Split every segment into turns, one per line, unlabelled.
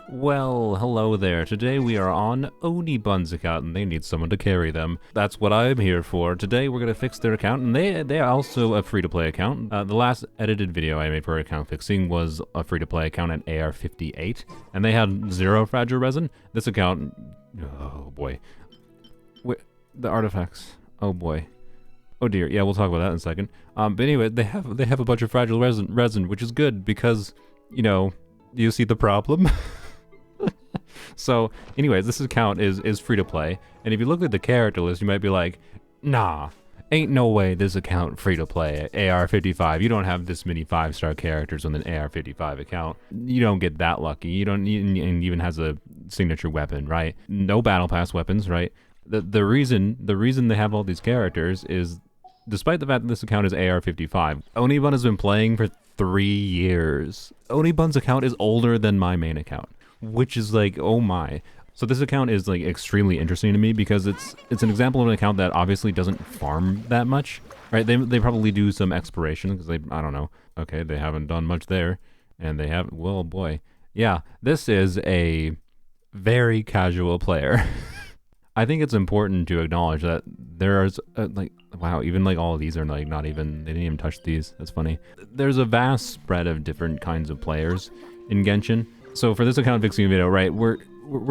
Well, hello there. Today we are on Oniibun's account and they need someone to carry them. That's what I'm here for. Today we're going to fix their account and they are also a free-to-play account. The last edited video I made for account fixing was a free-to-play account at AR58 and they had 0 fragile resin. This account, oh boy. The artifacts, oh boy. Oh dear, yeah, we'll talk about that in a second. But anyway, they have a bunch of fragile resin, which is good because, you know, you see the problem? So, anyways, this account is free to play, and if you look at the character list, you might be like, nah, ain't no way this account free to play. AR55, you don't have this many 5-star characters on an AR55 account. You don't get that lucky. You don't, and even has a signature weapon, right? No battle pass weapons, right? The reason they have all these characters is, despite the fact that this account is AR55, Oniibun has been playing for 3 years. Oniibun's account is older than my main account, which is like, oh my. So this account is like extremely interesting to me because it's an example of an account that obviously doesn't farm that much, right? They probably do some exploration because I don't know. Okay, they haven't done much there, and they have, well, boy. Yeah, this is a very casual player. I think it's important to acknowledge that there's like, wow, even like all of these are like not even, they didn't even touch these. That's funny. There's a vast spread of different kinds of players in Genshin. So for this account fixing video, right, we're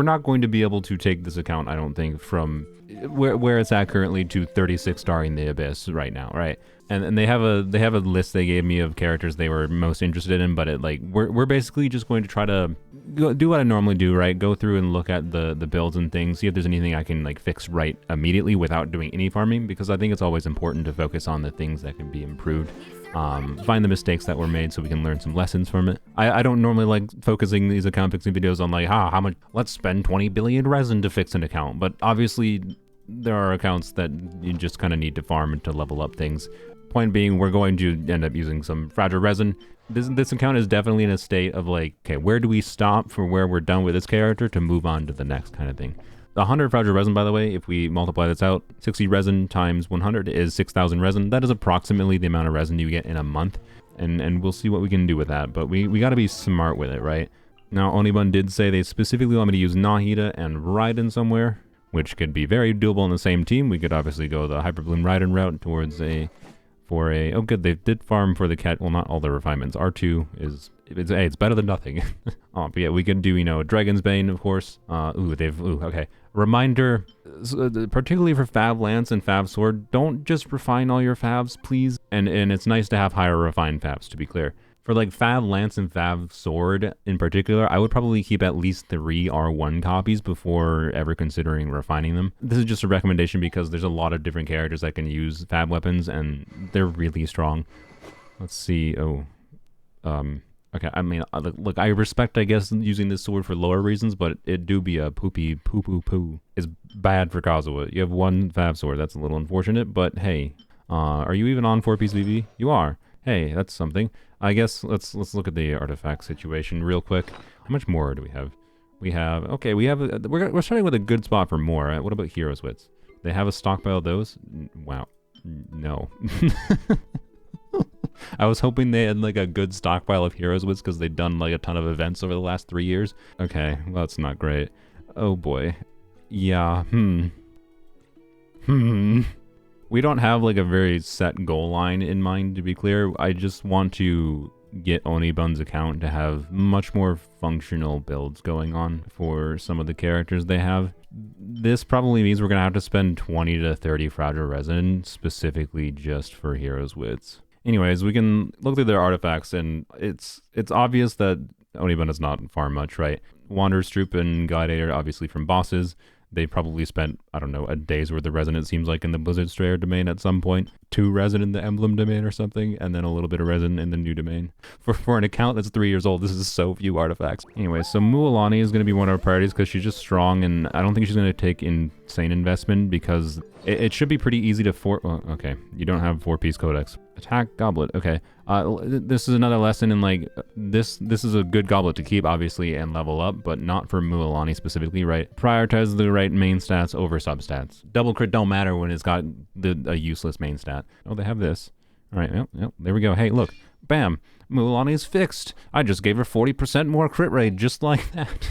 not going to be able to take this account, I don't think, from where it's at currently to 36 starring the Abyss right now, right? And they have a list they gave me of characters they were most interested in, but we're basically just going to try to do what I normally do, right? Go through and look at the builds and things, see if there's anything I can like fix right immediately without doing any farming, because I think it's always important to focus on the things that can be improved. Find the mistakes that were made so we can learn some lessons from it. I don't normally like focusing these account fixing videos on like, how much, let's spend 20 billion resin to fix an account, but obviously there are accounts that you just kind of need to farm to level up things. Point being, we're going to end up using some fragile resin. This account is definitely in a state of like, okay, where do we stop for where we're done with this character to move on to the next kind of thing. The 100 fragile resin, by the way, if we multiply this out, 60 resin times 100 is 6,000 resin. That is approximately the amount of resin you get in a month, and we'll see what we can do with that. But we got to be smart with it, right? Now, Oniibun did say they specifically want me to use Nahida and Raiden somewhere, which could be very doable in the same team. We could obviously go the Hyperbloom Raiden route towards oh good, they did farm for the cat, well, not all the refinements. R2 is, it's better than nothing. Oh, but yeah, we could do, you know, Dragon's Bane, of course. Okay. Reminder, particularly for Fab Lance and Fab Sword, don't just refine all your Fabs, please. And it's nice to have higher refined Fabs, to be clear. For like Fab Lance and Fab Sword in particular, I would probably keep at least 3 R1 copies before ever considering refining them. This is just a recommendation because there's a lot of different characters that can use Fab weapons and they're really strong. Let's see. Okay, I mean, look, I respect, I guess, using this sword for lower reasons, but it do be a poopy poo-poo-poo. Is bad for Kazuha. You have 1 Fab sword, that's a little unfortunate, but hey, are you even on 4-piece VV? You are. Hey, that's something. I guess let's look at the artifact situation real quick. How much more do we have? Okay, we're starting with a good spot for more. What about Heroes Wits? They have a stockpile of those? Wow, no. I was hoping they had like a good stockpile of Heroes Wits because they'd done like a ton of events over the last 3 years. Okay, well, that's not great. Oh boy. Yeah, We don't have like a very set goal line in mind, to be clear. I just want to get Oniibun's account to have much more functional builds going on for some of the characters they have. This probably means we're going to have to spend 20 to 30 fragile resin specifically just for Heroes Wits. Anyways, we can look through their artifacts and it's obvious that Oniibun does not farm much, right? Wanderer's Troop and Gladiator obviously from bosses. They probably spent, I don't know, a day's worth of resin, it seems like, in the Blizzard Strayer domain at some point. 2 resin in the Emblem domain or something, and then a little bit of resin in the new domain. For an account that's 3 years old, this is so few artifacts. Anyway, so Mualani is going to be one of our priorities because she's just strong, and I don't think she's going to take insane investment because it should be pretty easy to well, okay, you don't have 4-piece codex. Attack Goblet, okay. This is another lesson in like, this is a good goblet to keep, obviously, and level up, but not for Mualani specifically, right? Prioritize the right main stats over substats. Double crit don't matter when it's got a useless main stat. Oh, they have this. All right, yep, there we go. Hey, look, Bam! Mulan is fixed. I just gave her 40% more crit rate, just like that.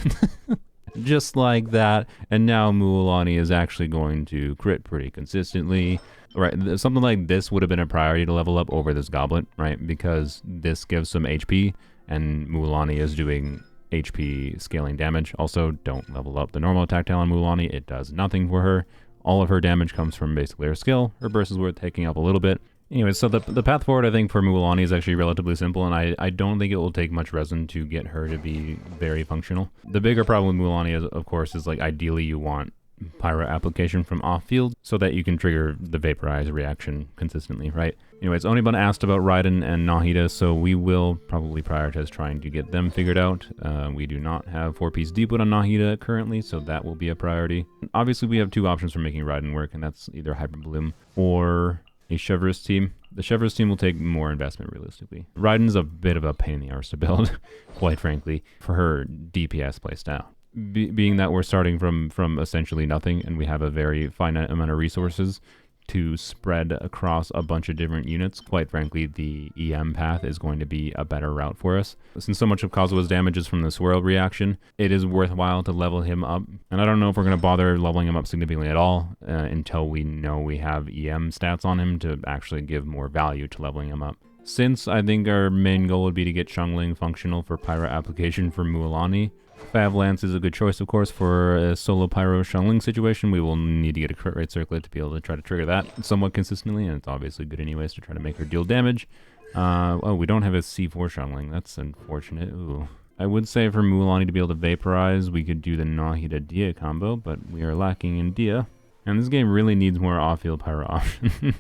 Just like that. And now Mulan is actually going to crit pretty consistently. Right, something like this would have been a priority to level up over this goblet, right? Because this gives some HP, and Mulan is doing HP scaling damage. Also, don't level up the normal attack talent on Mulan. It does nothing for her. All of her damage comes from basically her skill. Her burst is worth taking up a little bit. Anyway, so the path forward, I think, for Mulan is actually relatively simple, and I don't think it will take much resin to get her to be very functional. The bigger problem with Mulan is, of course, is like ideally you want pyro application from off-field so that you can trigger the vaporize reaction consistently, right? Anyways, Oniibun asked about Raiden and Nahida, so we will probably prioritize trying to get them figured out. We do not have 4-piece Deepwood on Nahida currently, so that will be a priority. Obviously, we have two options for making Raiden work, and that's either Hyper Bloom or a Chevreuse team. The Chevreuse team will take more investment, realistically. Raiden's a bit of a pain in the arse to build, quite frankly, for her DPS playstyle. Being that we're starting from essentially nothing, and we have a very finite amount of resources to spread across a bunch of different units, quite frankly, the EM path is going to be a better route for us. Since so much of Kazuha's damage is from the swirl reaction, it is worthwhile to level him up. And I don't know if we're going to bother leveling him up significantly at all until we know we have EM stats on him to actually give more value to leveling him up. Since I think our main goal would be to get Xiangling functional for pyro application for Mualani, Fav Lance is a good choice, of course, for a solo pyro Xiangling situation. We will need to get a crit rate circlet to be able to try to trigger that somewhat consistently, and it's obviously good anyways to try to make her deal damage. Oh, we don't have a C4 Xiangling. That's unfortunate. Ooh. I would say for Mualani to be able to vaporize, we could do the Nahida Dia combo, but we are lacking in Dia. And this game really needs more off-field pyro options.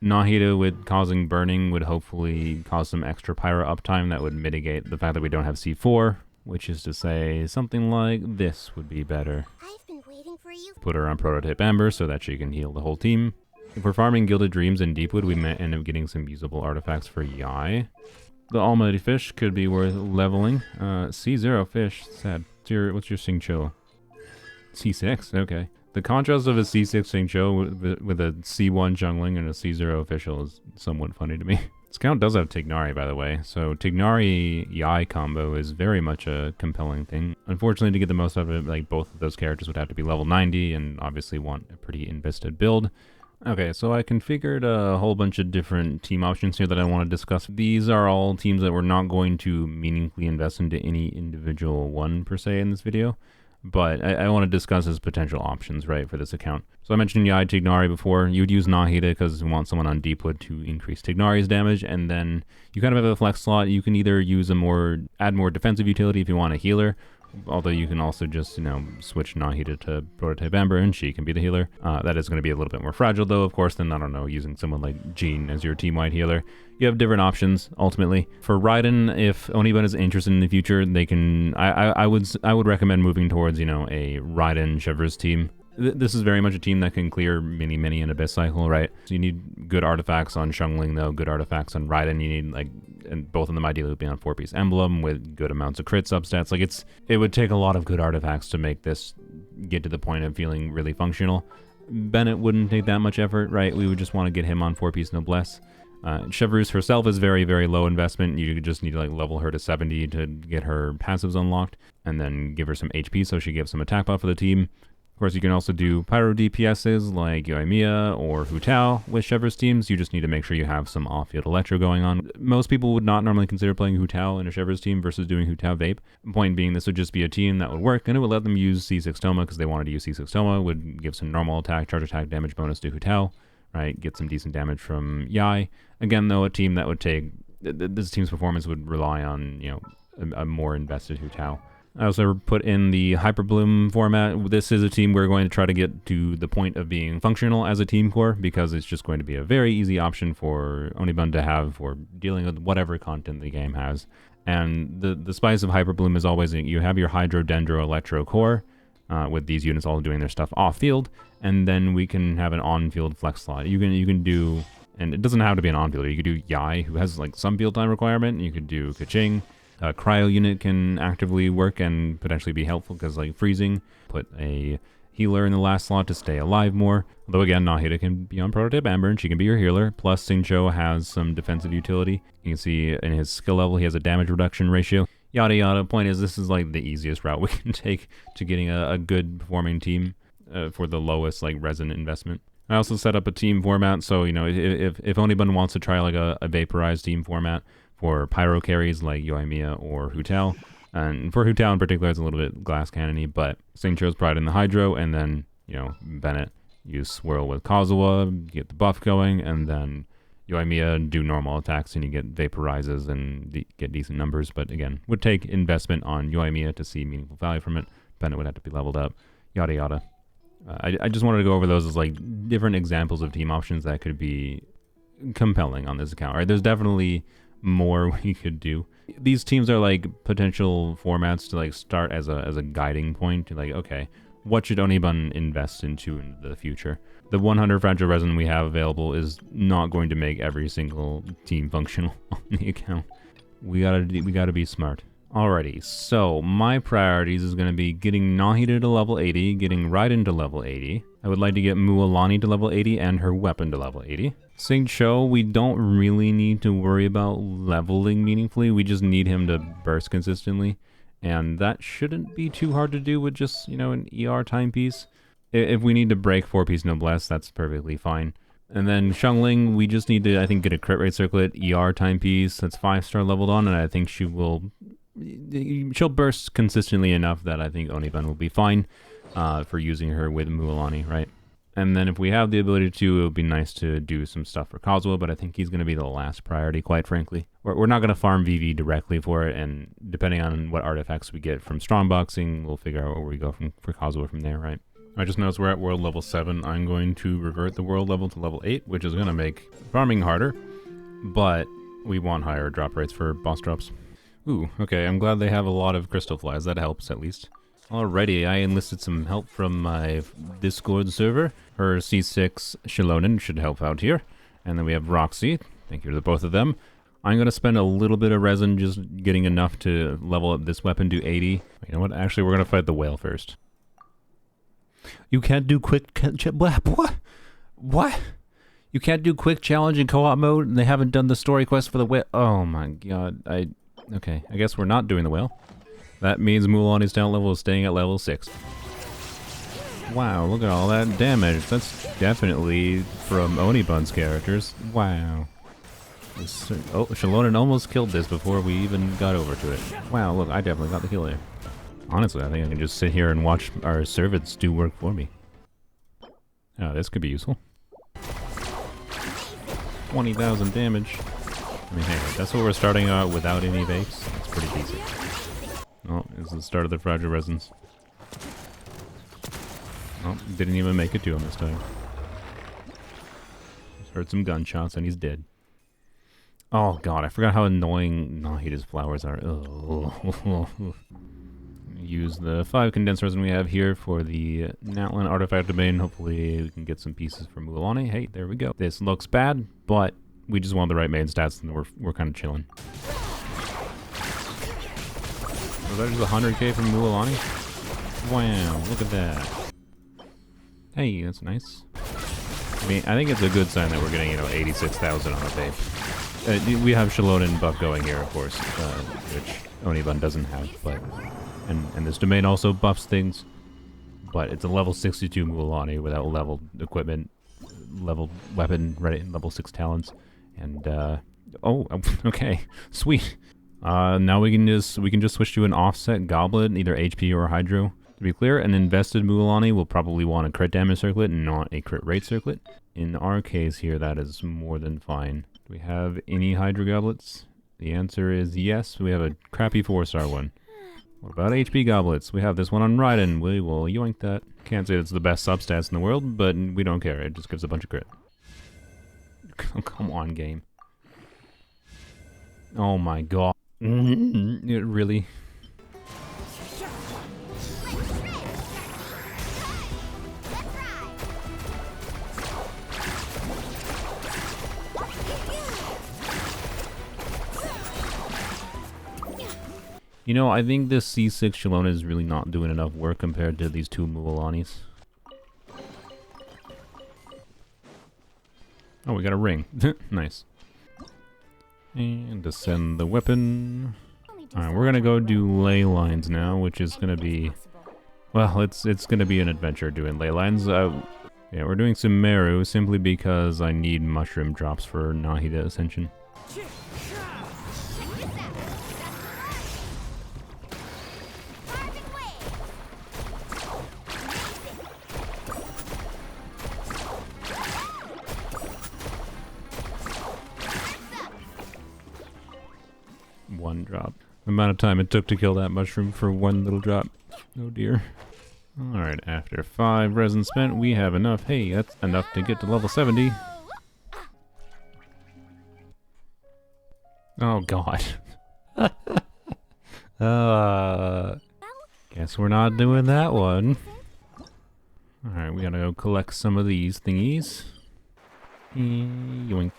Nahida with causing burning would hopefully cause some extra pyro uptime that would mitigate the fact that we don't have C4, which is to say something like this would be better.
I've been waiting for you.
Put her on Prototype Amber so that she can heal the whole team. If we're farming Gilded Dreams and Deepwood, we may end up getting some usable artifacts for Yai. The Almighty Fish could be worth leveling. C0 Fish, sad. What's your Xingqiu? C6, okay. The contrast of a C6 Xingqiu with a C1 Xiangling and a C0 official is somewhat funny to me. This count does have Tignari, by the way, so Tignari-Yai combo is very much a compelling thing. Unfortunately, to get the most out of it, like both of those characters would have to be level 90 and obviously want a pretty invested build. Okay, so I configured a whole bunch of different team options here that I want to discuss. These are all teams that we're not going to meaningfully invest into any individual one per se in this video. But I want to discuss as potential options, right, for this account. So I mentioned Yai Tignari before. You would use Nahida because you want someone on Deepwood to increase Tignari's damage, and then you kind of have a flex slot. You can either use add more defensive utility if you want a healer, although you can also just, switch Nahida to Prototype Amber and she can be the healer. That is going to be a little bit more fragile though, of course, than, I don't know, using someone like Jean as your team-wide healer. You have different options, ultimately. For Raiden, if Oniibun is interested in the future, they can... I would recommend moving towards, a Raiden Chevreuse team. This is very much a team that can clear many an Abyss cycle, right? So you need good artifacts on Xiangling, though, good artifacts on Raiden. You need, and both of them ideally would be on 4-piece Emblem with good amounts of crit substats. It would take a lot of good artifacts to make this get to the point of feeling really functional. Bennett wouldn't take that much effort, right? We would just want to get him on 4-piece Noblesse. Chevreuse herself is very, very low investment. You just need to level her to 70 to get her passives unlocked, and then give her some HP so she gives some attack buff for the team. Of course, you can also do pyro DPSs like Yoimiya or Hu Tao with Chevreuse teams. You just need to make sure you have some off-field electro going on. Most people would not normally consider playing Hu Tao in a Chevreuse team versus doing Hu Tao Vape. Point being, this would just be a team that would work, and it would let them use C6 Toma because they wanted to use C6 Toma, would give some normal attack, charge attack damage bonus to Hu Tao, right? Get some decent damage from Yai. Again, though, a team that would take... This team's performance would rely on, a more invested Hu Tao. I also put in the Hyper Bloom format. This is a team we're going to try to get to the point of being functional as a team core, because it's just going to be a very easy option for Oniibun to have for dealing with whatever content the game has. And the spice of Hyper Bloom is always you have your Hydro, Dendro, Electro core, with these units all doing their stuff off-field, and then we can have an on-field flex slot. You can do, and it doesn't have to be an on-fielder. You could do Yai, who has some field time requirement. You could do Kaching. A cryo unit can actively work and potentially be helpful because freezing. Put a healer in the last slot to stay alive more. Although again, Nahida can be on prototype Amber and she can be your healer. Plus Xingqiu has some defensive utility. You can see in his skill level he has a damage reduction ratio. Yada yada. Point is, this is like the easiest route we can take to getting a good performing team for the lowest like resin investment. I also set up a team format, so you know if Oniibun wants to try like a vaporized team format for pyro carries like Yoimiya or Hu Tao, and for Hu Tao in particular it's a little bit glass cannony, but Xingqiu's Pride in the Hydro, and then you know Bennett you swirl with Kazuha, get the buff going, and then Yoimiya do normal attacks and you get vaporizes and get decent numbers. But again, would take investment on Yoimiya to see meaningful value from it. Bennett would have to be leveled up, yada yada. I just wanted to go over those as like different examples of team options that could be compelling on this account. Right? There's definitely more we could do. These teams are like potential formats to like start as a guiding point to like, okay, what should Oniibun invest into in the future? The 100 fragile resin we have available is not going to make every single team functional on the account. We gotta be smart. Alrighty, so my priorities is going to be getting Nahida to level 80, getting Raiden to level 80. I would like to get Mualani to level 80 and her weapon to level 80. Xingqiu, we don't really need to worry about leveling meaningfully. We just need him to burst consistently. And that shouldn't be too hard to do with just, you know, an ER timepiece. If we need to break 4-piece noblesse, that's perfectly fine. And then Xiangling, we just need to, I think, get a crit rate circlet, ER timepiece that's 5-star leveled on, and I think she'll burst consistently enough that I think Oniibun will be fine for using her with Mualani, right? And then if we have the ability to, it would be nice to do some stuff for Kazuha, but I think he's going to be the last priority, quite frankly. We're not going to farm VV directly for it, and depending on what artifacts we get from Strongboxing, we'll figure out where we go for Kazuha from there, right? I just noticed we're at world level 7. I'm going to revert the world level to level 8, which is going to make farming harder, but we want higher drop rates for boss drops. Ooh, okay, I'm glad they have a lot of crystal flies. That helps, at least. Alrighty, I enlisted some help from my Discord server. Her C6 Shilonen should help out here. And then we have Roxy. Thank you to both of them. I'm going to spend a little bit of resin just getting enough to level up this weapon to 80. You know what? Actually, we're going to fight the whale first. You can't do quick... What? You can't do quick challenge in co-op mode, and they haven't done the story quest for the whale... Oh my god, Okay, I guess we're not doing the whale. That means Mualani's talent level is staying at level 6. Wow, look at all that damage. That's definitely from Oniibun's characters. Wow. Oh, Shilonen almost killed this before we even got over to it. Wow, look, I definitely got the kill there. Honestly, I think I can just sit here and watch our servants do work for me. Oh, this could be useful. 20,000 damage. I mean, hey, that's what we're starting out without any vapes. That's pretty decent. Oh, this is the start of the fragile resins. Oh, didn't even make it to him this time. Just heard some gunshots and he's dead. Oh god, I forgot how annoying Nahida's flowers are. Oh. Use the 5 condensed resin we have here for the Natlan artifact domain. Hopefully we can get some pieces from Mualani. Hey, there we go. This looks bad, but we just want the right main stats and we're kind of chilling. Was that just 100k from Mualani? Wow, look at that. Hey, that's nice. I mean, I think it's a good sign that we're getting, 86,000 on the vape. We have Shilonen buff going here, of course, which Oniibun doesn't have, but... And this domain also buffs things, but it's a level 62 Mualani without leveled equipment, leveled weapon, ready, level 6 talents, and oh, okay, sweet. Now we can just switch to an offset goblet, either HP or Hydro. To be clear, an invested Mualani will probably want a crit damage circlet and not a crit rate circlet. In our case here, that is more than fine. Do we have any Hydro goblets? The answer is yes. We have a crappy 4-star one. What about HP goblets? We have this one on Raiden. We will yoink that. Can't say it's the best substats in the world, but we don't care. It just gives a bunch of crit. Come on, game. Oh my god. It really... I think this C6 Shilonen is really not doing enough work compared to these two Mualanis. Oh, we got a ring. Nice. And descend the weapon. Alright, we're gonna go do ley lines now, which is gonna be... Well, it's gonna be an adventure doing ley lines. Yeah, we're doing some Meru simply because I need mushroom drops for Nahida Ascension. One drop. The amount of time it took to kill that mushroom for one little drop. Oh dear. Alright, after 5 resin spent, we have enough. Hey, that's enough to get to level 70. Oh god. Guess we're not doing that one. Alright, we gotta go collect some of these thingies. Yoink.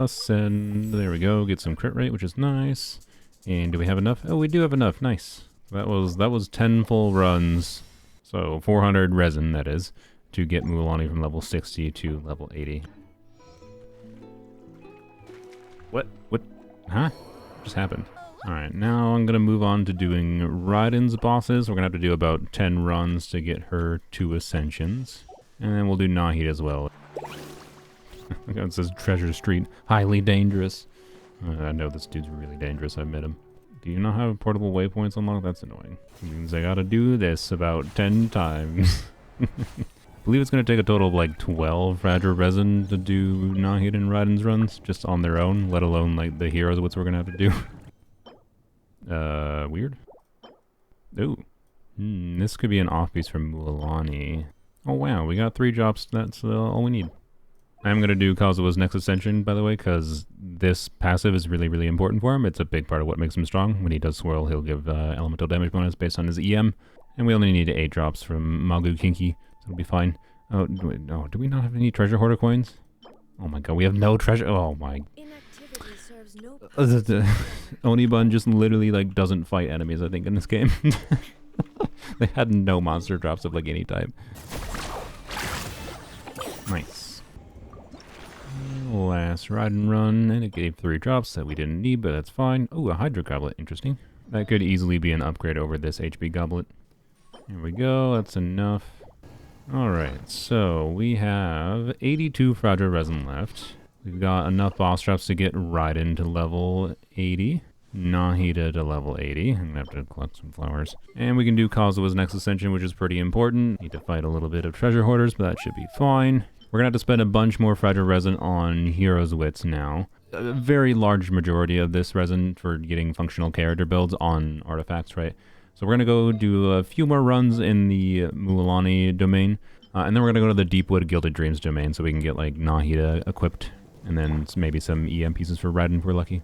Ascend. There we go. Get some crit rate, which is nice. And do we have enough? Oh, we do have enough. Nice. That was 10 full runs. So 400 resin, that is, to get Mualani from level 60 to level 80. What? What? Huh? What just happened? Alright, now I'm gonna move on to doing Raiden's bosses. We're gonna have to do about 10 runs to get her 2 ascensions. And then we'll do Nahida as well. Look how it says Treasure Street. Highly dangerous. I know this dude's really dangerous. I've met him. Do you not have portable waypoints unlocked? That's annoying. It means I gotta do this about 10 times. I believe it's gonna take a total of like 12 fragile resin to do Nahida and Raiden's runs, just on their own, let alone like the heroes, which we're gonna have to do. Weird. Ooh. This could be an off-piece from Mualani. Oh wow, we got 3 drops. That's all we need. I'm going to do Kazuha's next ascension, by the way, because this passive is really, really important for him. It's a big part of what makes him strong. When he does swirl, he'll give elemental damage bonus based on his EM. And we only need 8 drops from Magu Kinki, so it'll be fine. Oh, no, do we not have any treasure hoarder coins? Oh my god, we have no treasure. Oh my. Oniibun just literally like doesn't fight enemies, I think, in this game. They had no monster drops of like any type. Nice. Last ride and run, and it gave 3 drops that we didn't need, but that's fine. Oh, a Hydro Goblet, interesting. That could easily be an upgrade over this HP Goblet. Here we go, that's enough. Alright, so we have 82 fragile resin left. We've got enough boss drops to get Raiden to level 80. Nahida to level 80. I'm gonna have to collect some flowers. And we can do Kazuha's next ascension, which is pretty important. Need to fight a little bit of treasure hoarders, but that should be fine. We're gonna have to spend a bunch more fragile resin on Hero's Wits now. A very large majority of this resin for getting functional character builds on artifacts, right? So we're gonna go do a few more runs in the Mualani domain, and then we're gonna go to the Deepwood Gilded Dreams domain so we can get like Nahida equipped, and then maybe some EM pieces for Raiden if we're lucky.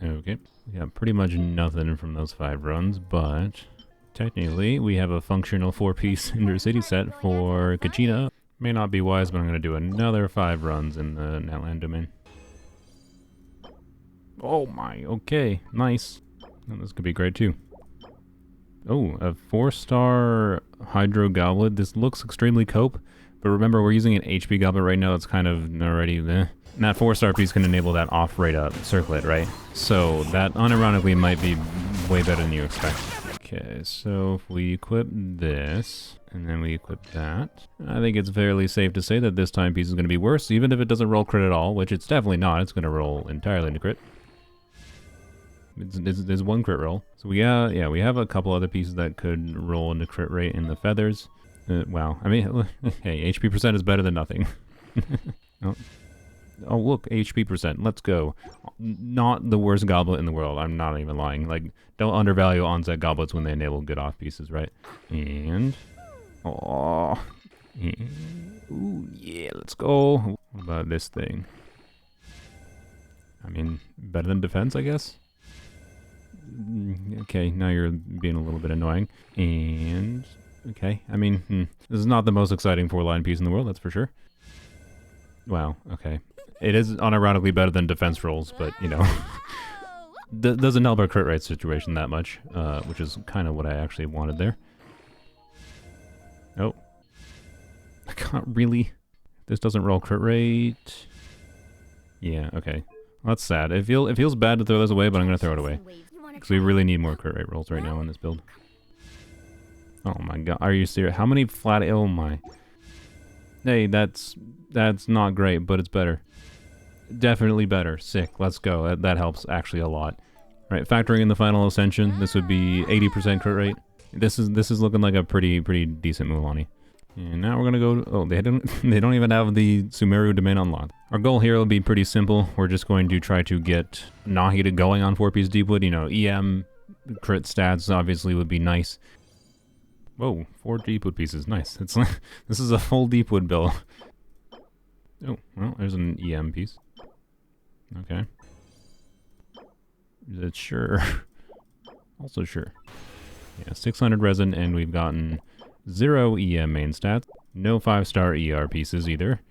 Okay, we got pretty much nothing from those 5 runs, but technically we have a functional 4-piece Intercity set for Kachina. May not be wise, but I'm going to do another 5 runs in the Netland domain. Oh my, okay, nice. Oh, this could be great too. Oh, a 4-star Hydro Goblet. This looks extremely cope, but remember we're using an HP Goblet right now. It's kind of already there. And that 4-star piece can enable that off-rate circlet, right? So that unironically might be way better than you expect. Okay, so if we equip this, and then we equip that, I think it's fairly safe to say that this timepiece is going to be worse, even if it doesn't roll crit at all, which it's definitely not. It's going to roll entirely into crit. There's 1 crit roll. So we have a couple other pieces that could roll into crit rate in the feathers. Wow, I mean, hey, HP percent is better than nothing. Oh, look, HP percent. Let's go. Not the worst goblet in the world. I'm not even lying. Like, don't undervalue onset goblets when they enable good off pieces, right? And... oh, ooh, yeah, let's go. What about this thing? I mean, better than defense, I guess? Okay, now you're being a little bit annoying. And... okay, I mean, this is not the most exciting 4-line piece in the world, that's for sure. Wow, okay. It is unironically better than defense rolls, but, you know, doesn't help our crit rate situation that much, which is kind of what I actually wanted there. Oh, God, really? This doesn't roll crit rate. Yeah, okay. Well, that's sad. It feels bad to throw this away, but I'm gonna throw it away. Because we really need more crit rate rolls right now in this build. Oh my god, are you serious? How many flat... Oh my. Hey, that's not great, but it's better. Definitely better. Sick, let's go. That helps actually a lot. Right, factoring in the final ascension, this would be 80% crit rate. This is looking like a pretty decent Mulaney. And now we're gonna go... Oh, they don't even have the Sumeru domain unlocked. Our goal here will be pretty simple. We're just going to try to get Nahida going on 4-piece Deepwood. You know, EM, crit stats obviously would be nice. Whoa, 4 Deepwood pieces, nice. It's like, this is a full Deepwood build. Oh, well, there's an EM piece. Okay. Is it sure? Also sure. Yeah, 600 resin, and we've gotten 0 EM main stats. No 5-star ER pieces either.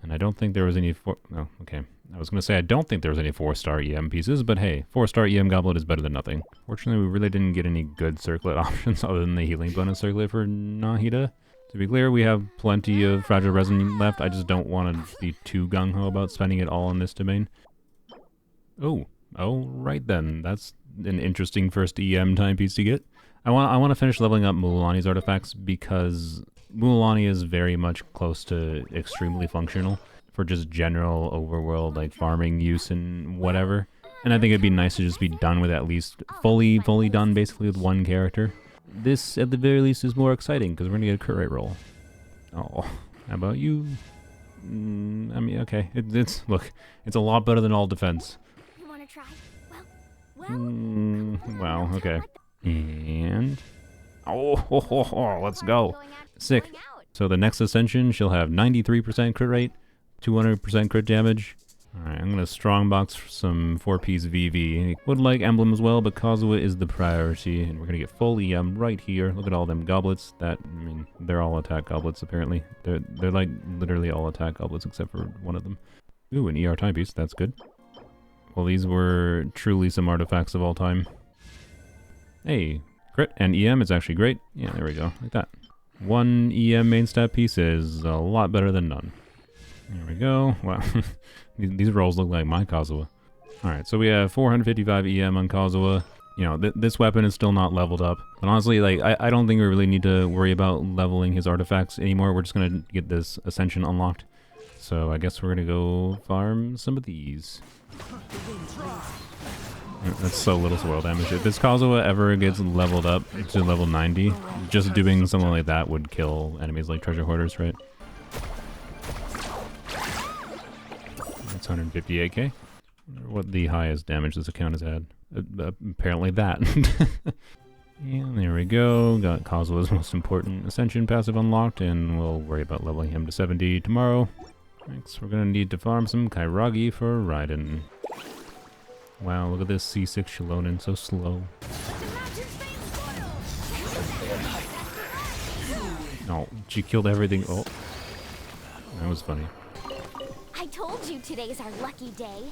And I don't think there was any oh, okay. I was going to say I don't think there was any 4-star EM pieces, but hey, 4-star EM goblet is better than nothing. Fortunately, we really didn't get any good circlet options other than the healing bonus circlet for Nahida. To be clear, we have plenty of fragile resin left. I just don't want to be too gung-ho about spending it all on this domain. Oh, right then. That's an interesting first EM timepiece to get. I want to finish leveling up Mulaney's artifacts because Mulaney is very much close to extremely functional for just general overworld like farming use and whatever. And I think it'd be nice to just be done with at least fully done basically with one character. This at the very least is more exciting because we're gonna get a crit rate roll. Oh, how about you? I mean, okay, look, it's a lot better than all defense.
You wanna try?
Wow, okay. And let's go. Sick. So the next ascension, she'll have 93% crit rate, 200% crit damage. Alright, I'm gonna strongbox some 4-piece VV. Would like emblem as well, but Kazuha is the priority, and we're gonna get full EM right here. Look at all them goblets. I mean, they're all attack goblets apparently. They're like literally all attack goblets except for one of them. Ooh, an ER timepiece. That's good. Well, these were truly some artifacts of all time. Hey, crit and EM is actually great. Yeah, there we go, like that. 1 EM main stat piece is a lot better than none. There we go. Wow, these rolls look like my Kazuha. Alright, so we have 455 EM on Kazuha. You know, this weapon is still not leveled up. But honestly, like, I don't think we really need to worry about leveling his artifacts anymore. We're just gonna get this Ascension unlocked. So I guess we're gonna go farm some of these. That's so little swirl damage. If this Kazuha ever gets leveled up to level 90, just doing something like that would kill enemies like treasure hoarders, right? That's 158k. What the highest damage this account has had. Apparently that. And there we go. Got Kazuha's most important Ascension passive unlocked, and we'll worry about leveling him to 70 tomorrow. Next, we're gonna need to farm some Kairagi for Raiden. Wow, look at this C6 Shilonen, so slow. Oh, she killed everything. Oh, that was funny.
I told you today's our lucky day.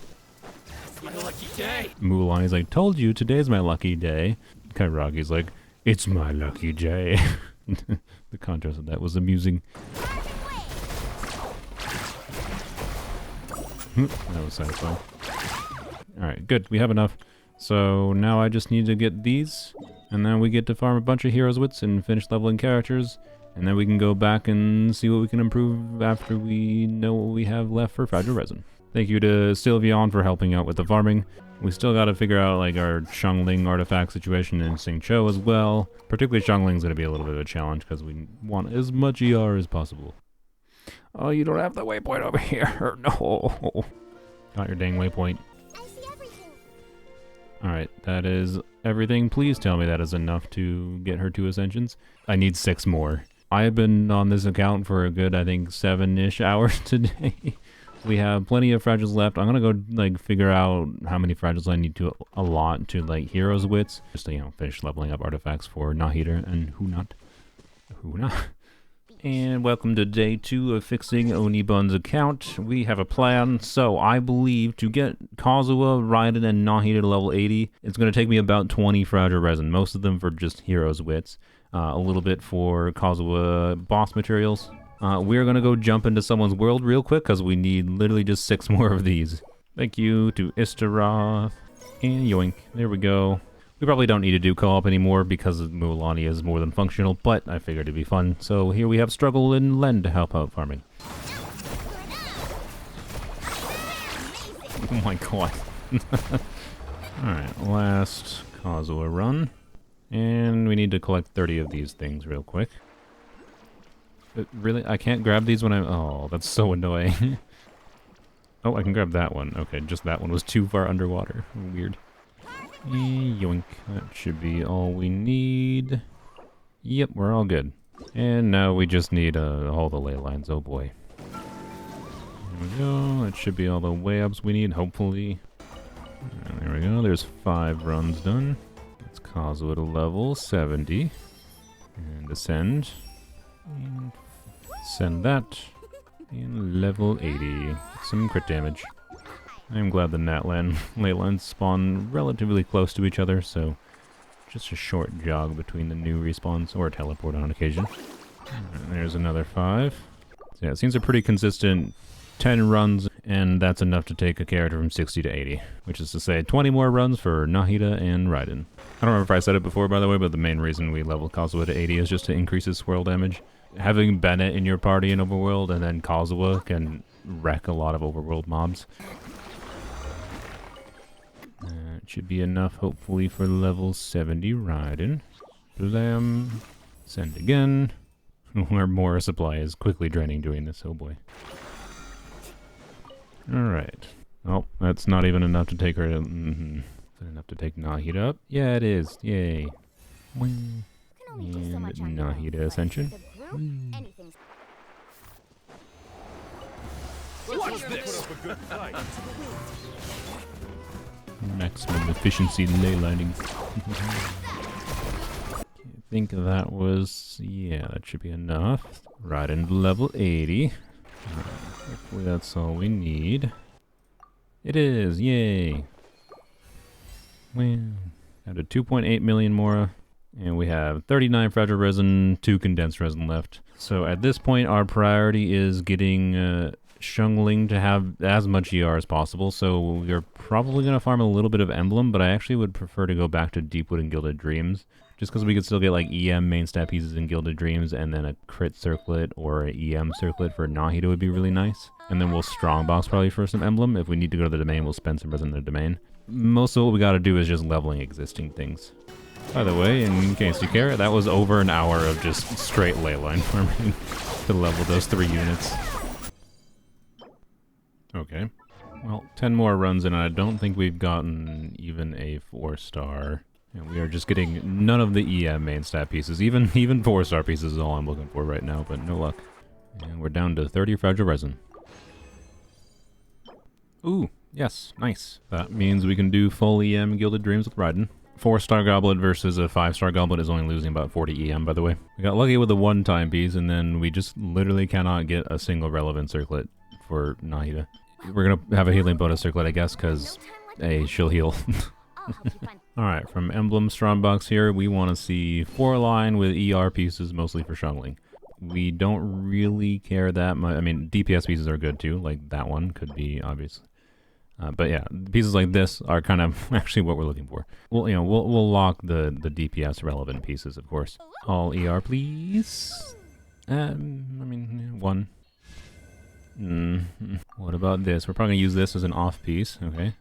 It's my lucky day.
Mulaney's like, told you today's my lucky day. Kairagi's like, it's my lucky day. The contrast of that was amusing. That was satisfying. Alright, good. We have enough. So now I just need to get these, and then we get to farm a bunch of heroes wits and finish leveling characters, and then we can go back and see what we can improve after we know what we have left for fragile resin. Thank you to Sylveon for helping out with the farming. We still got to figure out like our Xiangling artifact situation in Xingqiu as well. Particularly Xiangling's going to be a little bit of a challenge because we want as much ER as possible. Oh, you don't have the waypoint over here. No. Got your dang waypoint.
I see everything.
Alright, that is everything. Please tell me that is enough to get her 2 ascensions. I need 6 more. I have been on this account for a good, I think, 7-ish hours today. We have plenty of fragiles left. I'm gonna go, like, figure out how many fragiles I need to allot to, like, heroes wits. Just to, you know, finish leveling up artifacts for Nahida and who not. And welcome to day 2 of fixing Oniibun's account. We have a plan. So I believe to get Kazuha, Raiden, and Nahida to level 80, it's going to take me about 20 fragile resin. Most of them for just heroes wits. A little bit for Kazuha boss materials. We're gonna go jump into someone's world real quick because we need literally just 6 more of these. Thank you to Istaroth and yoink. There we go. We probably don't need to do co-op anymore because Mualani is more than functional, but I figured it'd be fun. So here we have Struggle and Len to help out farming. Oh my god. Alright, last Kazuha run. And we need to collect 30 of these things real quick. Really? I can't grab these when I'm... Oh, that's so annoying. Oh, I can grab that one. Okay, just that one was too far underwater. Weird. Yoink. That should be all we need. Yep, we're all good. And now we just need all the ley lines. Oh boy. There we go. That should be all the way ups we need, hopefully. And there we go. There's 5 runs done. Let's Kazuha to level 70. And ascend. And send that. And level 80. Some crit damage. I'm glad the Natlan ley lines spawn relatively close to each other, so just a short jog between the new respawns, or teleport on occasion. And there's another 5. So yeah, it seems a pretty consistent 10 runs, and that's enough to take a character from 60 to 80, which is to say 20 more runs for Nahida and Raiden. I don't remember if I said it before, by the way, but the main reason we leveled Kazuha to 80 is just to increase his swirl damage. Having Bennett in your party in Overworld and then Kazuha can wreck a lot of Overworld mobs. It should be enough, hopefully, for level 70 Raiden. Blam. Send again. Our Mora supply is quickly draining doing this, oh boy. Alright. Oh, that's not even enough to take her to... Is it enough to take Nahida up? Yeah, it is. Yay. And Nahida Ascension.
What's this?
Maximum efficiency ley lining. I think that was... Yeah, that should be enough. Right into level 80. Hopefully that's all we need. It is! Yay! Well, down to 2.8 million Mora. And we have 39 fragile resin, 2 condensed resin left. So at this point, our priority is getting... Shungling to have as much ER as possible, so we're probably going to farm a little bit of Emblem, but I actually would prefer to go back to Deepwood and Gilded Dreams, just because we could still get like EM main stat pieces in Gilded Dreams, and then a crit circlet or an EM circlet for Nahida would be really nice. And then we'll strongbox probably for some Emblem. If we need to go to the domain, we'll spend some resin in the domain. Most of what we got to do is just leveling existing things. By the way, in case you care, that was over an hour of just straight ley line farming to level those 3 units. Okay. Well, 10 more runs in, and I don't think we've gotten even a 4-star. And we are just getting none of the EM main stat pieces. Even 4-star pieces is all I'm looking for right now, but no luck. And we're down to 30 fragile resin. Ooh, yes, nice. That means we can do full EM Gilded Dreams with Raiden. 4-star Goblet versus a 5-star Goblet is only losing about 40 EM, by the way. We got lucky with the 1-time piece, and then we just literally cannot get a single relevant circlet for Nahida. We're gonna have a healing bonus circlet, I guess, because, hey, she'll heal. Alright, from Emblem Strongbox here, we want to see 4-line with ER pieces, mostly for Shungling. We don't really care that much. I mean, DPS pieces are good too, like that one could be, obviously. But yeah, pieces like this are kind of actually what we're looking for. Well, you know, we'll lock the DPS relevant pieces, of course. All ER, please. I mean, 1. What about this? We're probably gonna use this as an off piece. Okay.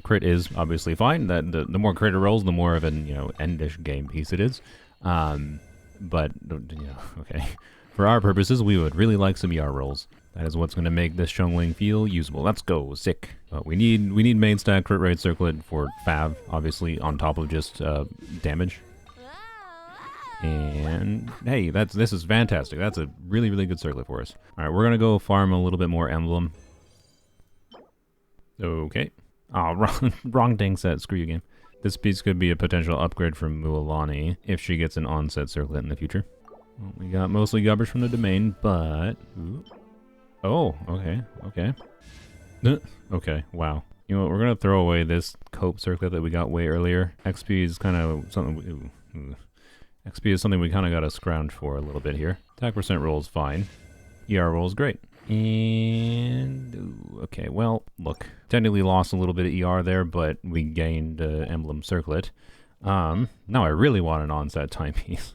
Crit is obviously fine. That the more crit it rolls, the more of an endish game piece it is. But okay. For our purposes, we would really like some ER rolls. That is what's gonna make this Shungling feel usable. Let's go, sick. But we need main stack crit rate circlet for Fav, obviously on top of just damage. And hey, this is fantastic. That's a really, really good circlet for us. All right, we're gonna go farm a little bit more Emblem. Okay. Oh, wrong dang set. Screw you, game. This piece could be a potential upgrade from Mualani if she gets an onset circlet in the future. Well, we got mostly garbage from the domain, but ooh. Oh, okay, okay. Okay, wow. You know what? We're gonna throw away this cope circlet that we got way earlier. XP is kind of something. Ooh. XP is something we kind of got to scrounge for a little bit here. Attack percent roll is fine. ER roll is great. And... ooh, okay, well, look. Technically lost a little bit of ER there, but we gained Emblem Circlet. Now I really want an onset timepiece.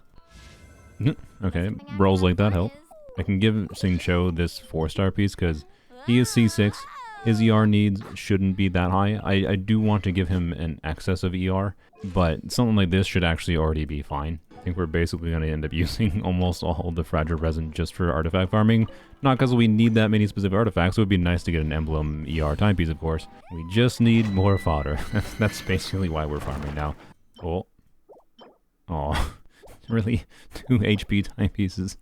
Okay, rolls like that help. I can give Xingqiu this 4-star piece because he is C6. His ER needs shouldn't be that high. I do want to give him an excess of ER, but something like this should actually already be fine. I think we're basically going to end up using almost all the fragile resin just for artifact farming. Not because we need that many specific artifacts. It would be nice to get an emblem ER timepiece, of course. We just need more fodder. That's basically why we're farming now. Oh. Oh. Really? 2 HP timepieces.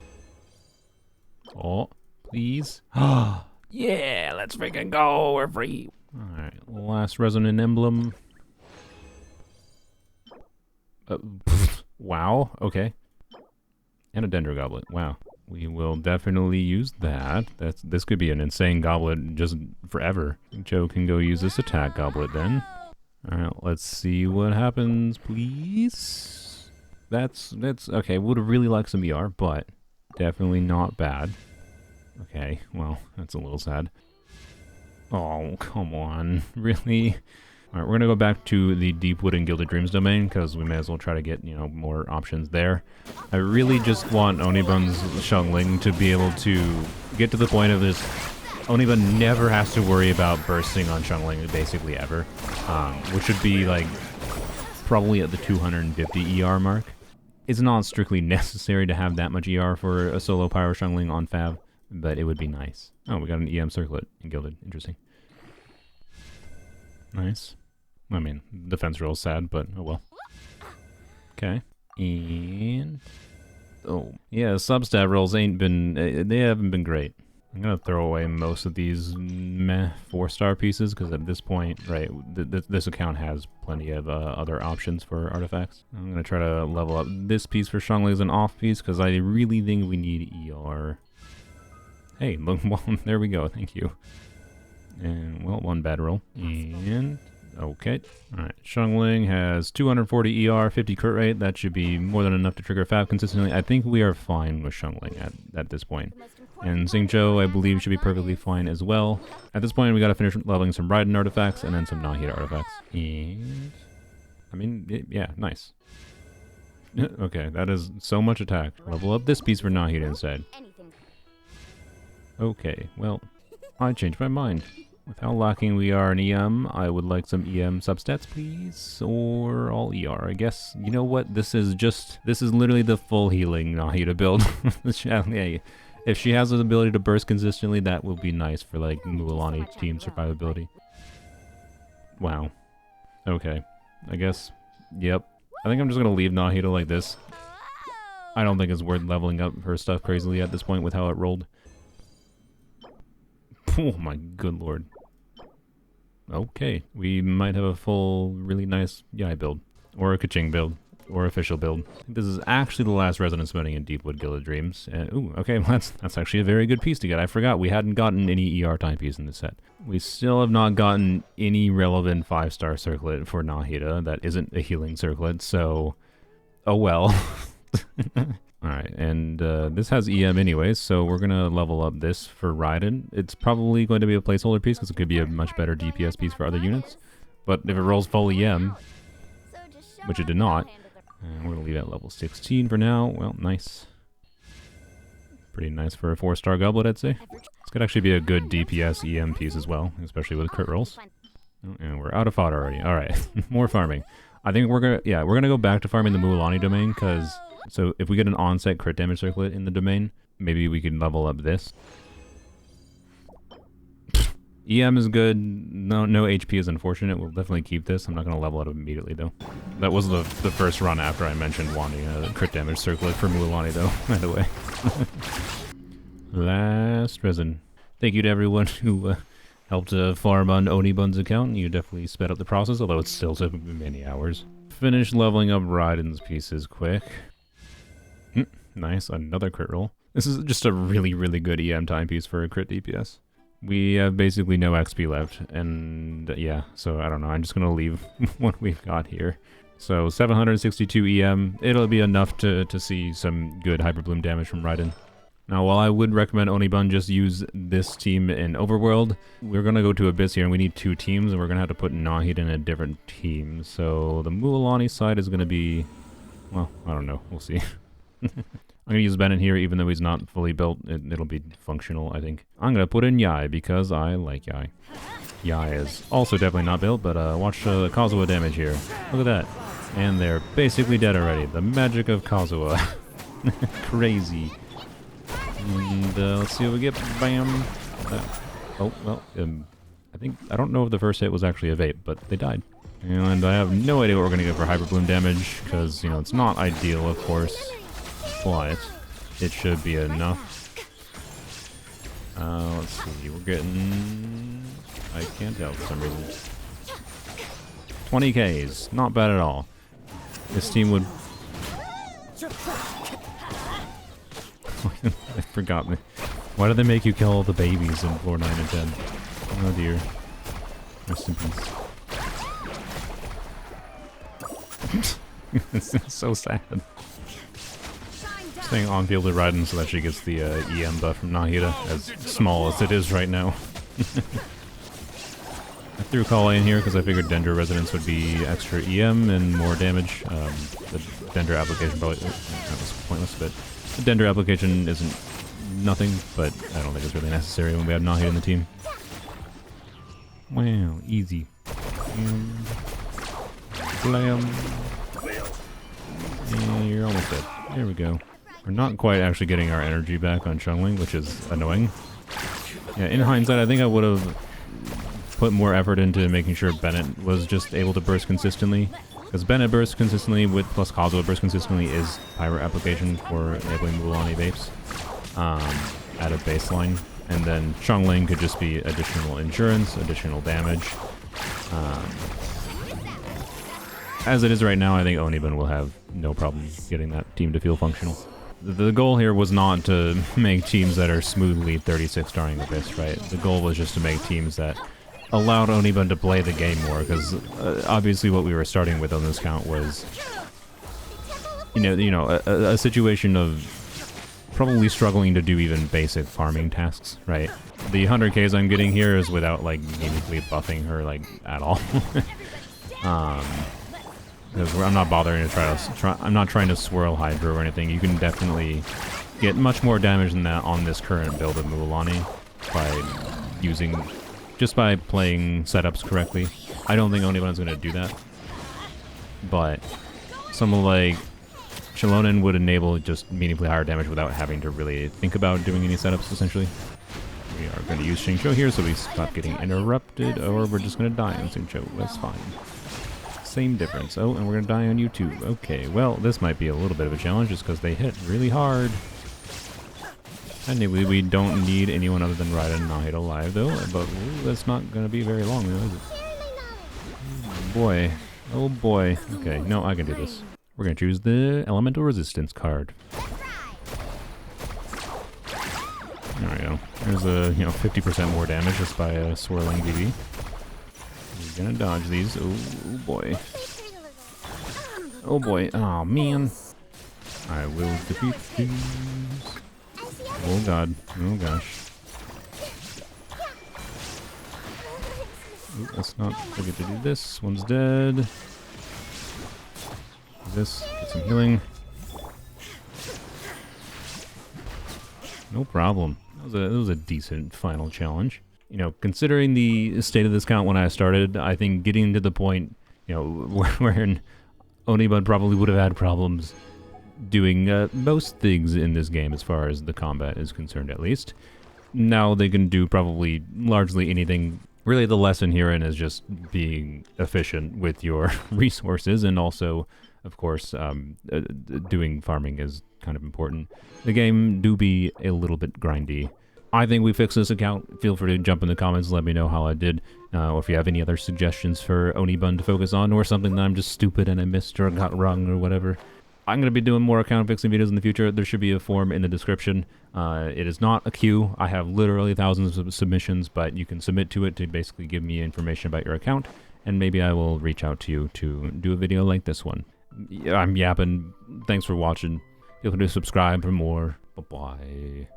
Oh, please. Yeah, let's freaking go. We're free. Alright, last resonant emblem. Wow, okay. And a Dendro Goblet. Wow. We will definitely use that. This could be an insane goblet just forever. Joe can go use this attack goblet then. Alright, let's see what happens, please. That's okay. Would have really liked some ER, but definitely not bad. Okay, well, that's a little sad. Oh, come on. Really? Alright, we're gonna go back to the Deepwood and Gilded Dreams domain, because we may as well try to get, you know, more options there. I really just want Oniibun's Xiangling to be able to get to the point of this. Oniibun never has to worry about bursting on Xiangling, basically ever. Which would be, like, probably at the 250 ER mark. It's not strictly necessary to have that much ER for a solo Pyro Xiangling on Fav, but it would be nice. Oh, we got an EM Circlet in Gilded. Interesting. Nice. I mean, defense roll is sad, but oh well. Okay. And... oh. Yeah, substat rolls ain't been... they haven't been great. I'm gonna throw away most of these meh 4-star pieces, because at this point, right, this account has plenty of other options for artifacts. I'm gonna try to level up this piece for Xiangling as an off piece, because I really think we need ER. Hey, look, well, there we go, thank you. And, well, one bad roll. And, okay. Alright, Xiangling has 240 ER, 50 crit rate. That should be more than enough to trigger Fav consistently. I think we are fine with Xiangling at this point. And Xingqiu, I believe, should be perfectly fine as well. At this point, we gotta finish leveling some Raiden artifacts and then some Nahida artifacts. And, I mean, yeah, nice. Okay, that is so much attack. Level up this piece for Nahida instead. Okay, well, I changed my mind. With how lacking we are in EM, I would like some EM substats, please. Or all ER, I guess. You know what? This is literally the full healing Nahida build. If she has the ability to burst consistently, that will be nice for, like, Mualani team survivability. Wow. Okay. I guess, yep. I think I'm just gonna leave Nahida like this. I don't think it's worth leveling up her stuff crazily at this point with how it rolled. Oh my good lord. Okay, we might have a full, really nice Yai build. Or a Kaching build. Or official build. This is actually the last Resonance Summoning in Deepwood Gilded Dreams. Ooh, okay, well, that's actually a very good piece to get. I forgot we hadn't gotten any ER timepiece in this set. We still have not gotten any relevant 5-star circlet for Nahida that isn't a healing circlet, so... oh well. Alright, and this has EM anyways, so we're gonna level up this for Raiden. It's probably going to be a placeholder piece, because it could be a much better DPS piece for other units. But if it rolls full EM, which it did not, we're gonna leave it at level 16 for now. Well, nice. Pretty nice for a 4-star goblet, I'd say. This could actually be a good DPS EM piece as well, especially with crit rolls. Oh, and we're out of fodder already. Alright, more farming. I think we're gonna go back to farming the Mualani domain, because... so if we get an onset crit damage circlet in the domain, maybe we can level up this. EM is good. No HP is unfortunate. We'll definitely keep this. I'm not going to level it up immediately, though. That was the first run after I mentioned wanting a crit damage circlet for Mualani, though, by the way. Last resin. Thank you to everyone who helped farm on Oniibun's account. You definitely sped up the process, although it still took many hours. Finish leveling up Raiden's pieces quick. Nice, another crit roll. This is just a really, really good EM timepiece for a crit DPS. We have basically no XP left, and yeah, so I don't know, I'm just gonna leave what we've got here. So 762 EM, it'll be enough to see some good Hyper Bloom damage from Raiden. Now, while I would recommend Oniibun just use this team in Overworld, we're going to go to Abyss here, and we need 2 teams, and we're going to have to put Nahid in a different team. So the Mualani side is going to be... well, I don't know. We'll see. I'm going to use Bennett here, even though he's not fully built. It'll be functional, I think. I'm going to put in Yai, because I like Yai. Yai is also definitely not built, but watch the Kazuha damage here. Look at that. And they're basically dead already. The magic of Kazuha. Crazy. And let's see what we get. Bam. Oh, well, I don't know if the first hit was actually a vape, but they died. And I have no idea what we're going to get for Hyper Bloom damage, because, you know, it's not ideal, of course, but it should be enough. Let's see, we're getting... I can't tell for some reason. 20Ks, not bad at all. This team would... I forgot me. Why do they make you kill all the babies in floor 9 and 10? Oh dear. Rest in peace. It's so sad. Staying on field with Raiden so that she gets the EM buff from Nahida, as small as it is right now. I threw Kale in here because I figured Dendro Resonance would be extra EM and more damage. The Dendro application probably... that was pointless, but the Dendro application isn't nothing, but I don't think it's really necessary when we have Nahida in the team. Wow, easy. Blam. Yeah, you're almost dead. There we go. We're not quite actually getting our energy back on Chungling, which is annoying. Yeah, in hindsight, I think I would have put more effort into making sure Bennett was just able to burst consistently. Because Bennett bursts consistently with plus Kazuha burst consistently is Pyro application for enabling Mualani vapes at a baseline. And then Chungling could just be additional insurance, additional damage. As it is right now, I think Oniibun will have no problem getting that team to feel functional. The goal here was not to make teams that are smoothly 36-starring Abyss, right? The goal was just to make teams that allowed Oniibun to play the game more, because obviously what we were starting with on this count was, a situation of probably struggling to do even basic farming tasks, right? The 100Ks I'm getting here is without, like, meaningfully buffing her, like, at all. Because I'm not bothering to I'm not trying to swirl Hydro or anything. You can definitely get much more damage than that on this current build of Mualani just by playing setups correctly. I don't think Oniibun is going to do that. But someone like Chilonen would enable just meaningfully higher damage without having to really think about doing any setups, essentially. We are going to use Xingqiu here so we stop getting interrupted, or we're just going to die on Xingqiu. That's fine. Same difference. Oh, and we're going to die on you too. Okay, well, this might be a little bit of a challenge just because they hit really hard. Anyway, we don't need anyone other than Raiden and Nahid alive, though, but that's not going to be very long, though, is it? Oh, boy. Oh, boy. Okay, no, I can do this. We're going to choose the Elemental Resistance card. There we go. There's a, 50% more damage just by a swirling BB. We're going to dodge these. Oh, boy. Oh, boy. Oh, man. I will defeat these. Oh god. Oh gosh. Ooh, let's not forget to do this. One's dead. Do this. Get some healing. No problem. That was a decent final challenge. Considering the state of this count when I started, I think getting to the point, where Oniibun probably would have had problems doing most things in this game as far as the combat is concerned, at least. Now they can do probably largely anything. Really, the lesson herein is just being efficient with your resources, and also, of course, doing farming is kind of important. The game do be a little bit grindy. I think we fixed this account. Feel free to jump in the comments and let me know how I did, or if you have any other suggestions for Oniibun to focus on, or something that I'm just stupid and I missed or got wrong or whatever. I'm going to be doing more account fixing videos in the future. There should be a form in the description. It is not a queue. I have literally thousands of submissions, but you can submit to it to basically give me information about your account, and maybe I will reach out to you to do a video like this one. I'm yapping. Thanks for watching. Feel free to subscribe for more. Bye-bye.